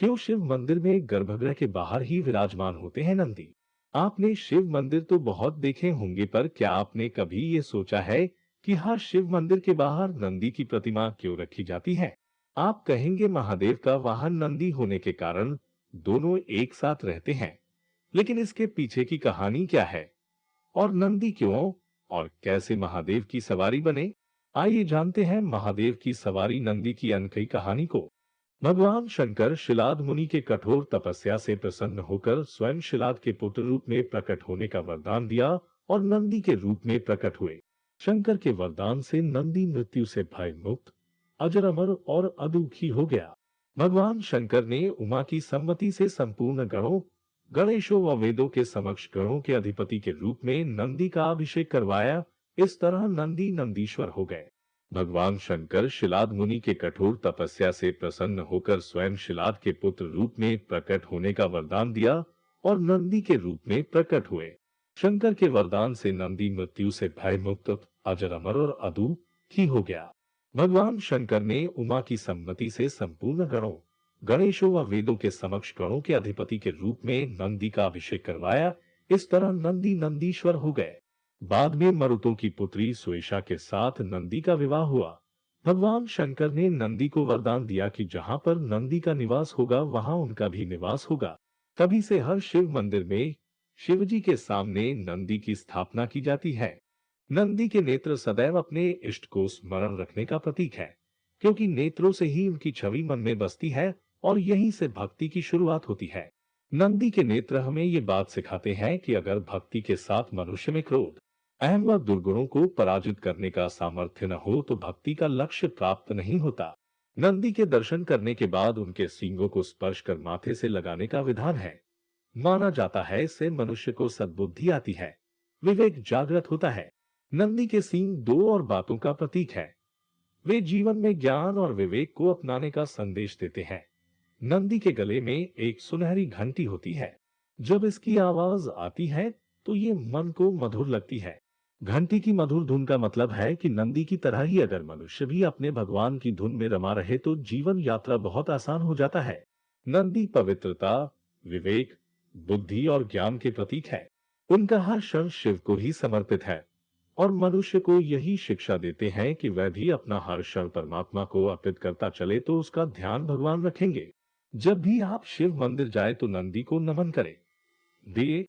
क्यों शिव मंदिर में गर्भगृह के बाहर ही विराजमान होते हैं नंदी? आपने शिव मंदिर तो बहुत देखे होंगे, पर क्या आपने कभी ये सोचा है कि हर शिव मंदिर के बाहर नंदी की प्रतिमा क्यों रखी जाती है? आप कहेंगे महादेव का वाहन नंदी होने के कारण दोनों एक साथ रहते हैं, लेकिन इसके पीछे की कहानी क्या है? और नंदी क्यों और कैसे महादेव की सवारी बने? आइए जानते हैं महादेव की सवारी नंदी की अनकही कहानी को। भगवान शंकर शिलाद मुनि के कठोर तपस्या से प्रसन्न होकर स्वयं शिलाद के पुत्र रूप में प्रकट होने का वरदान दिया और नंदी के रूप में प्रकट हुए। शंकर के वरदान से नंदी मृत्यु से भय मुक्त, अजर अमर और अदुखी हो गया। भगवान शंकर ने उमा की सम्मति से संपूर्ण गणों, गणेशों व वेदों के समक्ष गणों के अधिपति के रूप में नंदी का अभिषेक करवाया। इस तरह नंदी नंदीश्वर हो गए। भगवान शंकर शिलाद मुनि के कठोर तपस्या से प्रसन्न होकर स्वयं शिलाद के पुत्र रूप में प्रकट होने का वरदान दिया और नंदी के रूप में प्रकट हुए। शंकर के वरदान से नंदी मृत्यु से भय मुक्त, अजर अमर और अदुखी हो गया। भगवान शंकर ने उमा की सम्मति से संपूर्ण गणों, गणेशों व वेदों के समक्ष गणों के अधिपति के रूप में नंदी का अभिषेक करवाया। इस तरह नंदी नंदीश्वर हो गए। बाद में मरुतों की पुत्री सुएशा के साथ नंदी का विवाह हुआ। भगवान शंकर ने नंदी को वरदान दिया कि जहां पर नंदी का निवास होगा वहां उनका भी निवास होगा। तभी से हर शिव मंदिर में शिवजी के सामने नंदी की स्थापना की जाती है। नंदी के नेत्र सदैव अपने इष्ट को स्मरण रखने का प्रतीक है, क्योंकि नेत्रों से ही उनकी छवि मन में बसती है और यहीं से भक्ति की शुरुआत होती है। नंदी के नेत्र हमें ये बात सिखाते हैं कि अगर भक्ति के साथ मनुष्य में क्रोध, अहम व दुर्गुणों को पराजित करने का सामर्थ्य न हो तो भक्ति का लक्ष्य प्राप्त नहीं होता। नंदी के दर्शन करने के बाद उनके सींगों को स्पर्श कर माथे से लगाने का विधान है। माना जाता है इससे मनुष्य को सद्बुद्धि आती है, विवेक जागृत होता है। नंदी के सींग दो और बातों का प्रतीक है। वे जीवन में ज्ञान और विवेक को अपनाने का संदेश देते हैं। नंदी के गले में एक सुनहरी घंटी होती है। जब इसकी आवाज आती है तो ये मन को मधुर लगती है। घंटी की मधुर धुन का मतलब है कि नंदी की तरह ही अगर मनुष्य भी अपने भगवान की धुन में रमा रहे तो जीवन यात्रा बहुत आसान हो जाता है। नंदी पवित्रता, विवेक, बुद्धि और ज्ञान के प्रतीक है। उनका हर क्षण शिव को ही समर्पित है और मनुष्य को यही शिक्षा देते हैं कि वह भी अपना हर क्षण परमात्मा को अर्पित करता चले तो उसका ध्यान भगवान रखेंगे। जब भी आप शिव मंदिर जाए तो नंदी को नमन करें। दिए